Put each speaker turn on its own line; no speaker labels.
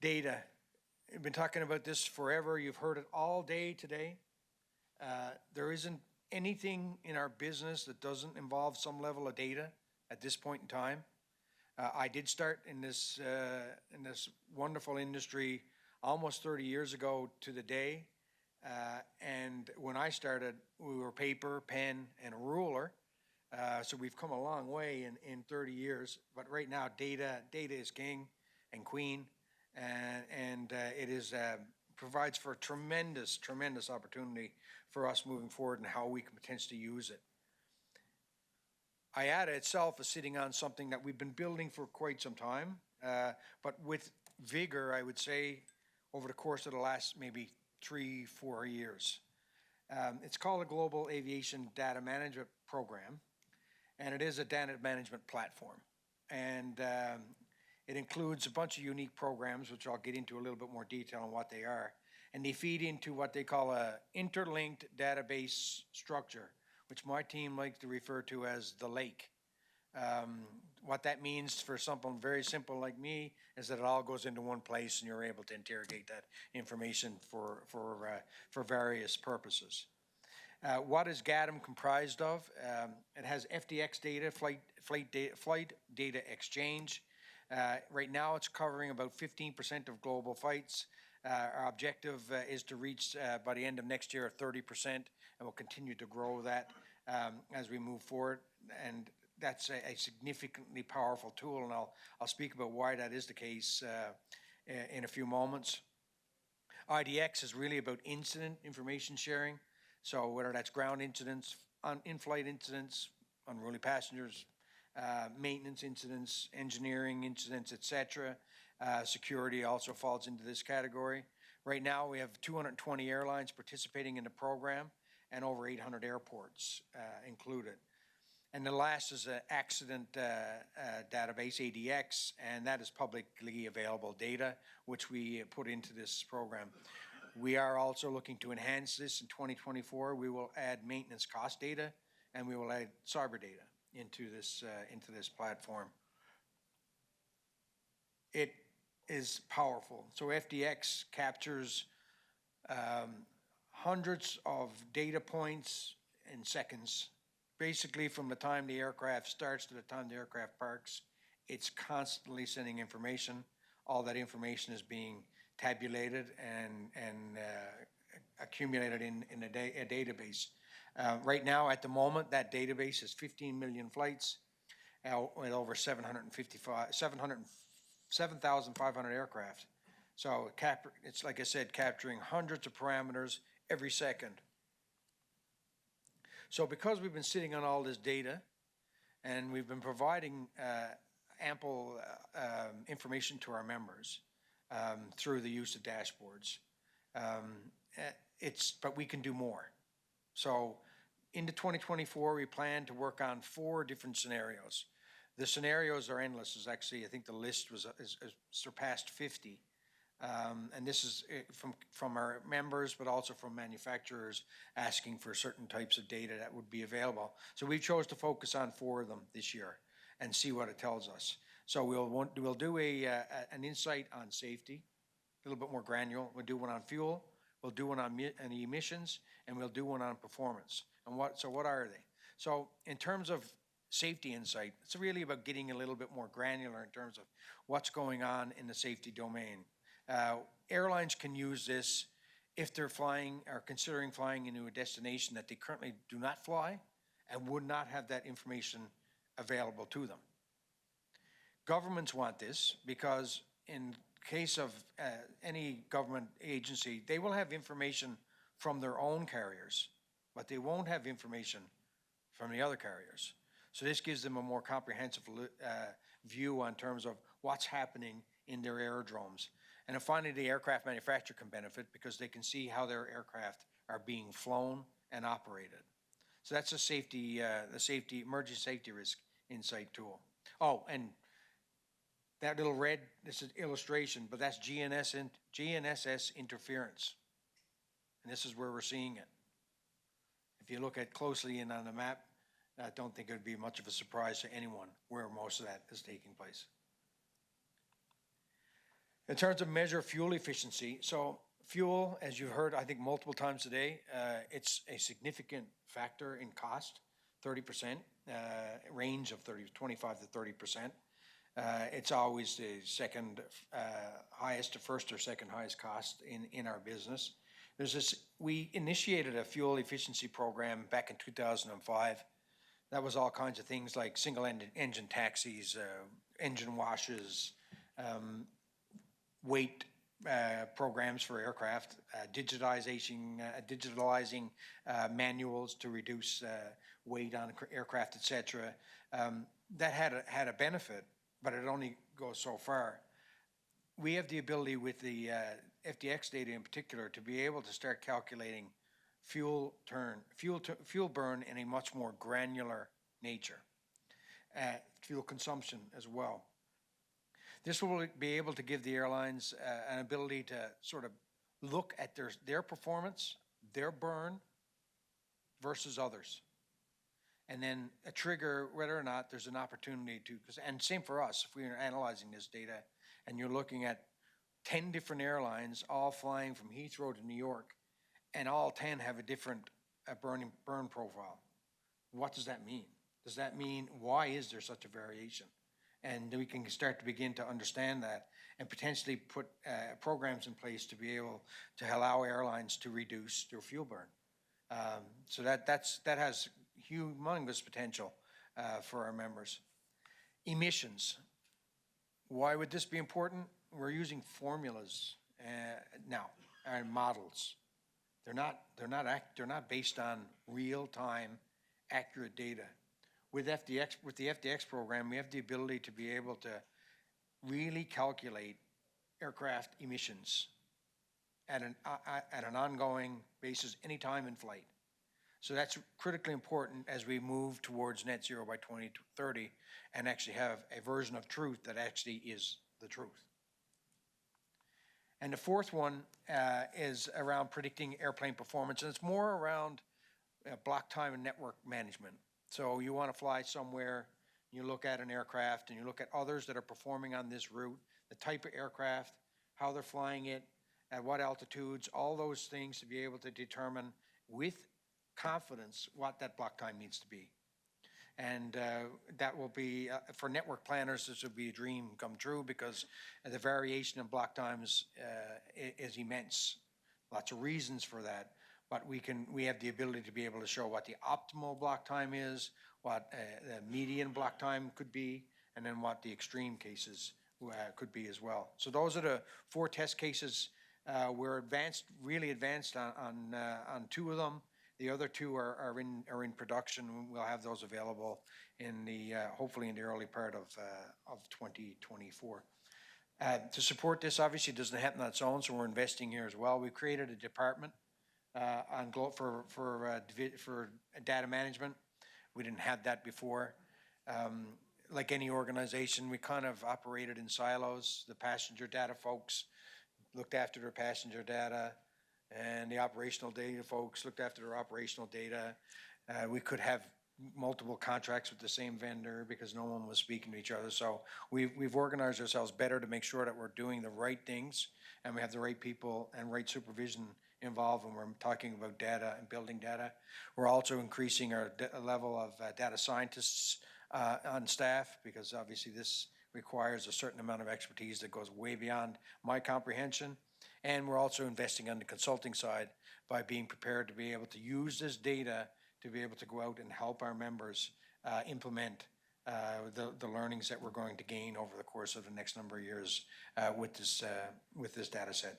Data. I've been talking about this forever. You've heard it all day today. There isn't anything in our business that doesn't involve some level of data at this point in time. I did start in this wonderful industry almost 30 years ago to the day. And when I started, we were paper, pen, and a ruler. So we've come a long way in 30 years. But right now, data is king and queen, and it is provides for a tremendous opportunity for us moving forward and how we can potentially use it. IATA itself is sitting on something that we've been building for quite some time, but with vigor, I would say, over the course of the last maybe 3-4 years. It's called a Global Aviation Data Management Program, and it is a data management platform. And it includes a bunch of unique programs, which I'll get into a little bit more detail on what they are. And they feed into what they call a interlinked database structure, which my team likes to refer to as the lake. What that means for something very simple like me is that it all goes into one place and you're able to interrogate that information for various purposes. What is GADM comprised of? It has FDX data, flight data exchange. Right now it's covering about 15% of global flights. Our objective is to reach by the end of next year 30%, and we'll continue to grow that as we move forward. And that's a significantly powerful tool, and I'll speak about why that is the case in a few moments. IDX is really about incident information sharing. So whether that's ground incidents, in-flight incidents, unruly passengers, maintenance incidents, engineering incidents, etc. Security also falls into this category. Right now we have 220 airlines participating in the program and over 800 airports included. And the last is an accident database, ADX, and that is publicly available data, which we put into this program. We are also looking to enhance this in 2024. We will add maintenance cost data, and we will add cyber data into this platform. It is powerful. So FDX captures hundreds of data points in seconds. Basically, from the time the aircraft starts to the time the aircraft parks, it's constantly sending information. All that information is being tabulated and accumulated in a database. Right now, at the moment, that database is 15 million flights with over 7,500 aircraft. So it's, like I said, capturing hundreds of parameters every second. So because we've been sitting on all this data and we've been providing ample information to our members through the use of dashboards, but we can do more. So into 2024, we plan to work on 4 different scenarios. The scenarios are endless. Is actually, I think the list is surpassed 50. And this is from our members, but also from manufacturers asking for certain types of data that would be available. So we chose to focus on 4 of them this year and see what it tells us. So we'll do an insight on safety, a little bit more granular. We'll do one on fuel, we'll do one on emissions, and we'll do one on performance. And what are they? So in terms of safety insight, it's really about getting a little bit more granular in terms of what's going on in the safety domain. Airlines can use this if they're flying or considering flying into a destination that they currently do not fly and would not have that information available to them. Governments want this because in case of any government agency, they will have information from their own carriers, but they won't have information from the other carriers. So this gives them a more comprehensive view on terms of what's happening in their aerodromes. And then finally, the aircraft manufacturer can benefit because they can see how their aircraft are being flown and operated. So that's the emergency safety risk insight tool. Oh, and that little red, this is illustration, but that's GNSS interference. And this is where we're seeing it. If you look at closely in on the map, I don't think it would be much of a surprise to anyone where most of that is taking place. In terms of measure fuel efficiency, so fuel, as you've heard, I think multiple times today, it's a significant factor in cost, 30%, range of 25 to 30%. It's always the second highest to first or second highest cost in our business. We initiated a fuel efficiency program back in 2005. That was all kinds of things like single engine taxis, engine washes, weight programs for aircraft, digitalizing manuals to reduce weight on aircraft, etc. That had a benefit, but it only goes so far. We have the ability with the FDX data in particular to be able to start calculating fuel burn in a much more granular nature, fuel consumption as well. This will be able to give the airlines an ability to sort of look at their performance, their burn versus others, and then trigger whether or not there's an opportunity to, and same for us, if we're analyzing this data and you're looking at 10 different airlines all flying from Heathrow to New York, and all 10 have a different burn profile. What does that mean? Does that mean, why is there such a variation? And we can start to begin to understand that and potentially put programs in place to be able to allow airlines to reduce their fuel burn. So that has humongous potential for our members. Emissions. Why would this be important? We're using formulas now and models. They're not based on real-time accurate data. With the FDX program, we have the ability to be able to really calculate aircraft emissions at an ongoing basis anytime in flight. So that's critically important as we move towards net zero by 2030 and actually have a version of truth that actually is the truth. And the fourth one is around predicting airplane performance, and it's more around block time and network management. So you want to fly somewhere, you look at an aircraft and you look at others that are performing on this route, the type of aircraft, how they're flying it, at what altitudes, all those things to be able to determine with confidence what that block time needs to be. And that will be, for network planners, this will be a dream come true because the variation in block times is immense. Lots of reasons for that. But we have the ability to be able to show what the optimal block time is, what the median block time could be, and then what the extreme cases could be as well. So those are the 4 test cases. We're really advanced on 2 of them. The other 2 are in production. We'll have those available in hopefully in the early part of 2024. To support this, obviously, it doesn't happen on its own, so we're investing here as well. We've created a department for data management. We didn't have that before. Like any organization, we kind of operated in silos. The passenger data folks looked after their passenger data, and the operational data folks looked after their operational data. We could have multiple contracts with the same vendor because no one was speaking to each other. So we've organized ourselves better to make sure that we're doing the right things and we have the right people and right supervision involved when we're talking about data and building data. We're also increasing our level of data scientists on staff because obviously this requires a certain amount of expertise that goes way beyond my comprehension. And we're also investing on the consulting side by being prepared to be able to use this data to be able to go out and help our members implement the learnings that we're going to gain over the course of the next number of years with this data set.